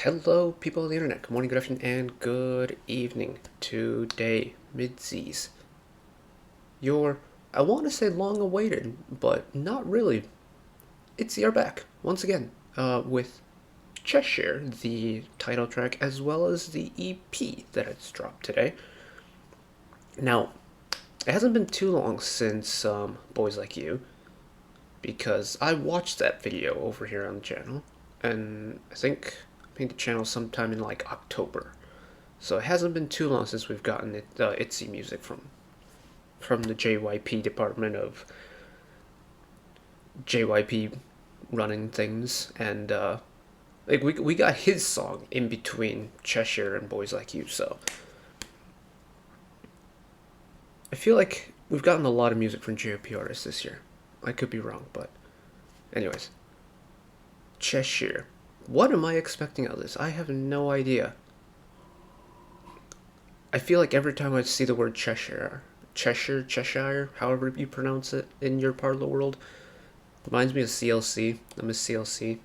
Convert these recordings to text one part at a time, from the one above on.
Hello, people of the internet. Good morning, good afternoon, and good evening. Today, midseas. I want to say long awaited, but not really. ITZY are back, once again, with Cheshire, the title track, as well as the EP that it's dropped today. Now, it hasn't been too long since Boys Like You, because I watched that video over here on the channel, and I think the channel sometime in like October. So it hasn't been too long since we've gotten ITZY music from the JYP department of JYP running things, and like we got his song in between Cheshire and Boys Like You. So I feel like we've gotten a lot of music from JYP artists this year. I could be wrong, but anyways, Cheshire. What am I expecting out of this? I have no idea. I feel like every time I see the word Cheshire, however you pronounce it in your part of the world, reminds me of CLC. I'm a CLC.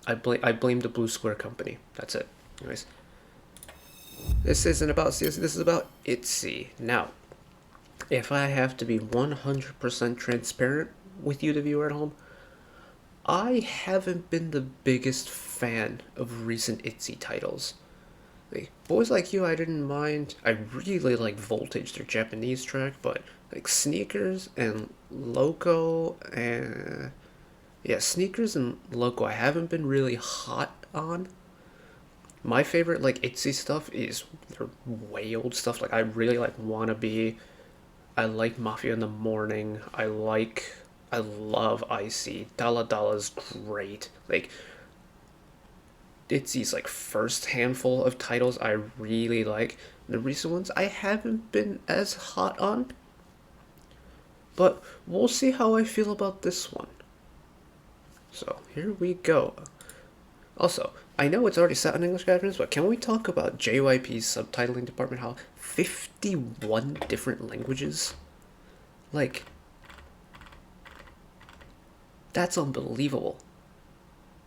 I blame the Blue Square Company. That's it. Anyways, this isn't about CLC. This is about ITZY. Now, if I have to be 100% transparent with you, the viewer at home, I haven't been the biggest fan of recent ITZY titles. Like, Boys Like You, I didn't mind. I really like Voltage, their Japanese track, but like Sneakers and Loco, and Sneakers and Loco, I haven't been really hot on. My favorite like ITZY stuff is their way old stuff. Like I really like Wannabe. I like Mafia in the Morning. I love Icy. Dala Dala's great. Like, ITZY's like first handful of titles I really like. The recent ones I haven't been as hot on. But we'll see how I feel about this one. So here we go. Also, I know it's already set in English guidance, but can we talk about JYP's subtitling department? How 51 different languages? Like, that's unbelievable.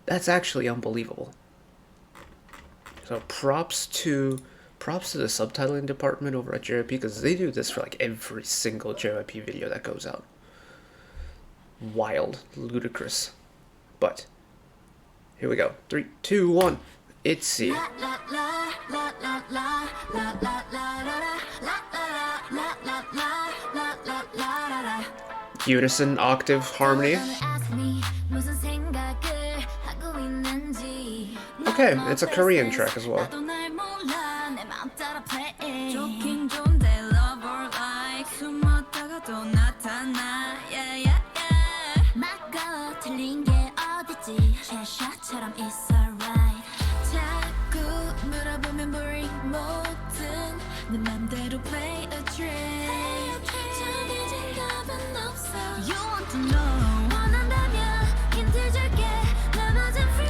That's actually unbelievable. So props to the subtitling department over at JYP, because they do this for like every single JYP video that goes out. Wild, ludicrous. But here we go. 3, 2, 1. ITZY. Unison octave harmony. Okay, it's a Korean track as well.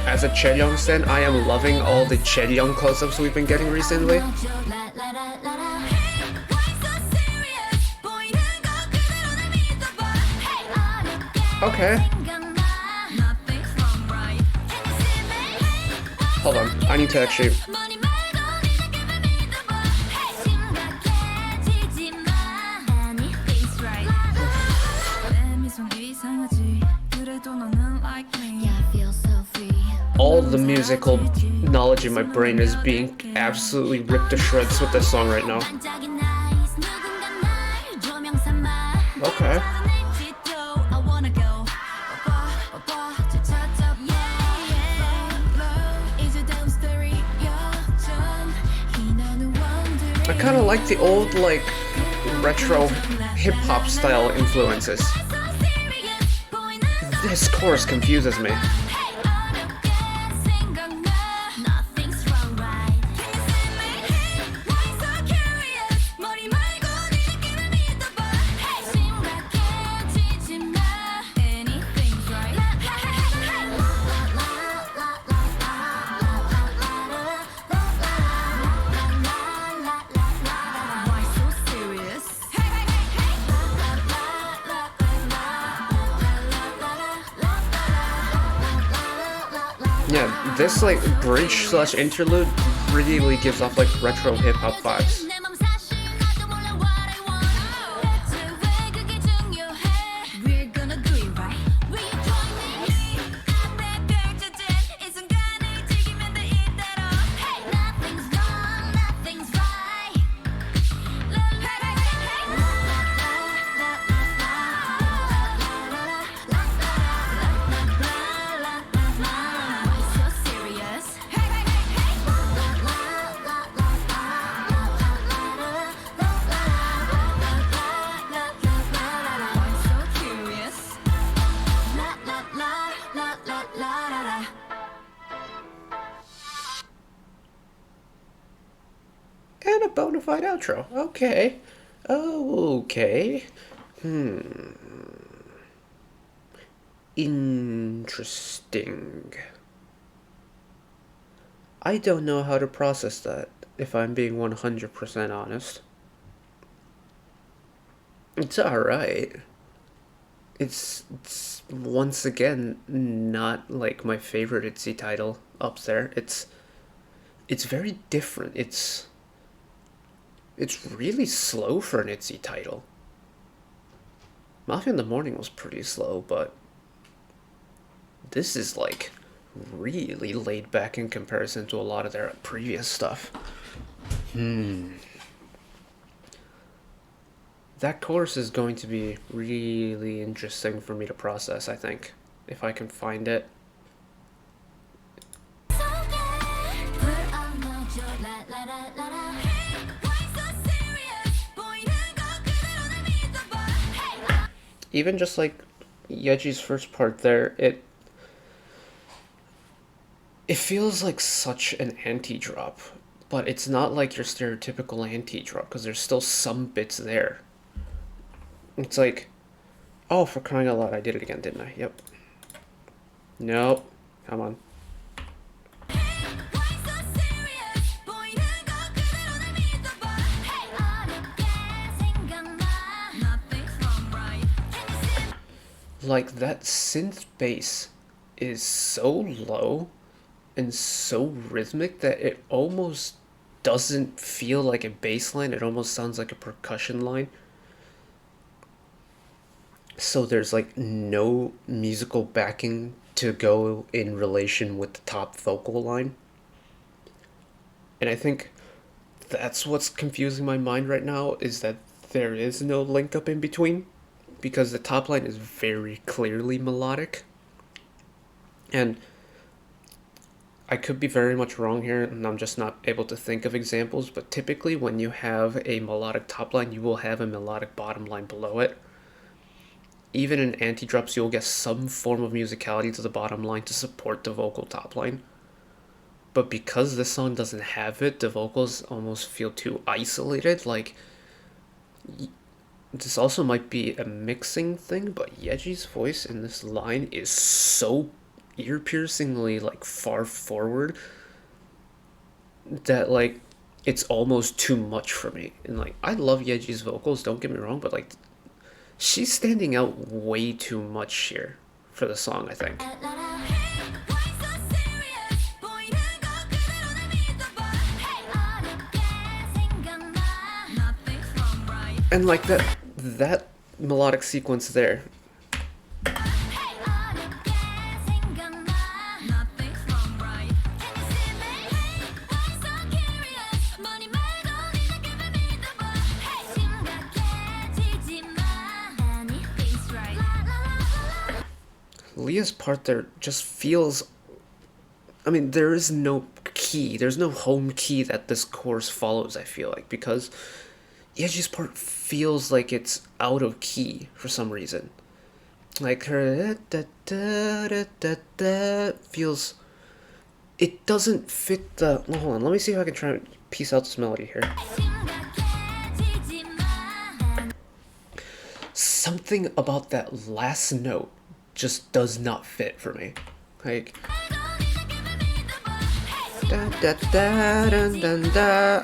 As a Chaeyoung stan, I am loving all the Chaeyoung close-ups we've been getting recently. Okay. Hold on, I need to actually... All the musical knowledge in my brain is being absolutely ripped to shreds with this song right now. Okay. I kind of like the old, like, retro hip-hop style influences. This chorus confuses me. Yeah, this like bridge slash interlude really gives off like retro hip hop vibes. And a bona fide outro. Okay. Okay. Interesting. I don't know how to process that, if I'm being 100% honest. It's alright. It's once again not like my favorite ITZY title up there. It's very different. It's really slow for an ITZY title. Mafia in the Morning was pretty slow, but this is like really laid back in comparison to a lot of their previous stuff. That chorus is going to be really interesting for me to process, I think, if I can find it. Even just like Yeji's first part there, it feels like such an anti-drop, but it's not like your stereotypical anti-drop because there's still some bits there. It's like, oh, for crying out loud, I did it again, didn't I? Yep. Nope. Come on. Like, that synth bass is so low and so rhythmic that it almost doesn't feel like a bass line. It almost sounds like a percussion line. So there's like no musical backing to go in relation with the top vocal line. And I think that's what's confusing my mind right now, is that there is no link up in between, because the top line is very clearly melodic. And I could be very much wrong here, and I'm just not able to think of examples, but typically when you have a melodic top line, you will have a melodic bottom line below it. Even in anti-drops, you'll get some form of musicality to the bottom line to support the vocal top line. But because this song doesn't have it, the vocals almost feel too isolated. Like, this also might be a mixing thing, but Yeji's voice in this line is so ear-piercingly like far forward that like it's almost too much for me. And like, I love Yeji's vocals, don't get me wrong, but like, she's standing out way too much here for the song, I think. And like that melodic sequence there. Leah's part there just feels, I mean, there is no key, there's no home key that this chorus follows, I feel like, because Yeji's part feels like it's out of key for some reason. Like her feels, it doesn't fit the, well, hold on, let me see if I can try and piece out this melody here. Something about that last note just does not fit for me. Like, da, da, da, dun, dun, da.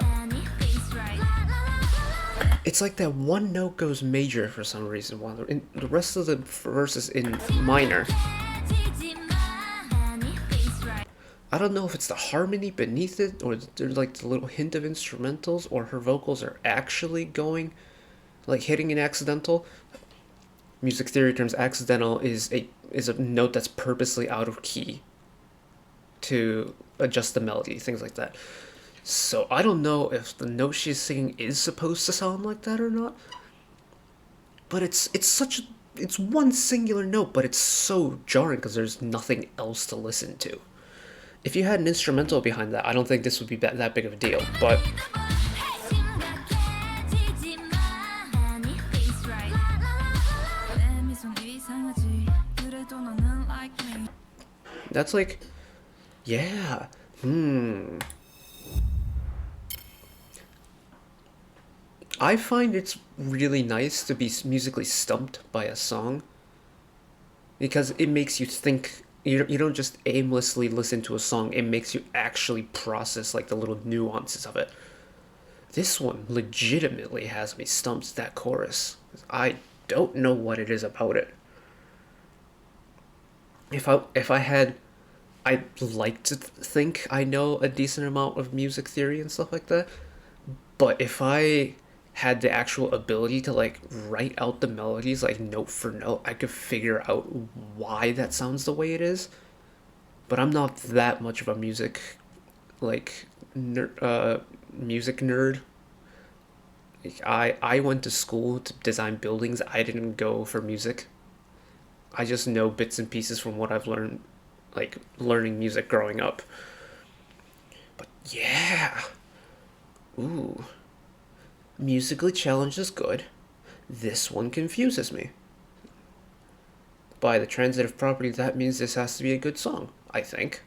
It's like that one note goes major for some reason, while the rest of the verse is in minor. I don't know if it's the harmony beneath it, or there's like the little hint of instrumentals, or her vocals are actually going, like hitting an accidental. Music theory terms, accidental is a note that's purposely out of key to adjust the melody, things like that. So I don't know if the note she's singing is supposed to sound like that or not. But it's one singular note, but it's so jarring because there's nothing else to listen to. If you had an instrumental behind that, I don't think this would be that big of a deal. But that's like, yeah, I find it's really nice to be musically stumped by a song because it makes you think. You don't just aimlessly listen to a song, it makes you actually process like the little nuances of it. This one legitimately has me stumped, that chorus. I don't know what it is about it. If I had, I'd like to think I know a decent amount of music theory and stuff like that, but if I had the actual ability to like write out the melodies like note for note, I could figure out why that sounds the way it is. But I'm not that much of a like music nerd. Like, I went to school to design buildings. I didn't go for music. I just know bits and pieces from what I've learned, like learning music growing up. But yeah, ooh. Musically challenged is good. This one confuses me. By the transitive property, that means this has to be a good song, I think.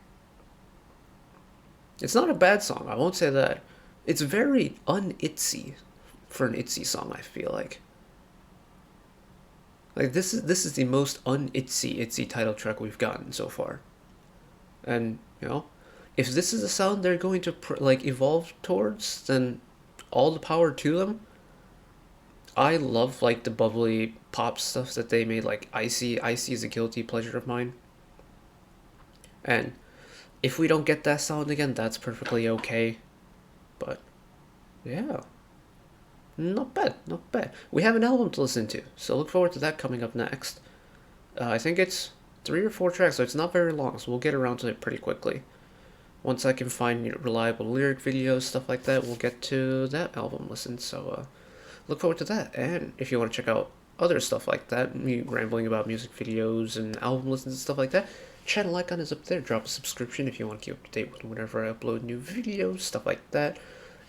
It's not a bad song, I won't say that. It's very un-ITZY for an ITZY song, I feel like. Like this is the most un-ITZY title track we've gotten so far. And, you know, if this is the sound they're going to like evolve towards, then all the power to them. I love like the bubbly pop stuff that they made, like Icy. Icy is a guilty pleasure of mine. And if we don't get that sound again, that's perfectly okay. But yeah, not bad, not bad. We have an album to listen to, so look forward to that coming up next. I think it's 3 or 4 tracks, so it's not very long, so we'll get around to it pretty quickly. Once I can find reliable lyric videos, stuff like that, we'll get to that album listen. So look forward to that. And if you want to check out other stuff like that, me rambling about music videos and album listens and stuff like that, channel icon is up there. Drop a subscription if you want to keep up to date with whenever I upload new videos, stuff like that.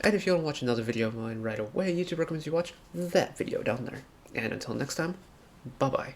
And if you want to watch another video of mine right away, YouTube recommends you watch that video down there. And until next time, bye-bye.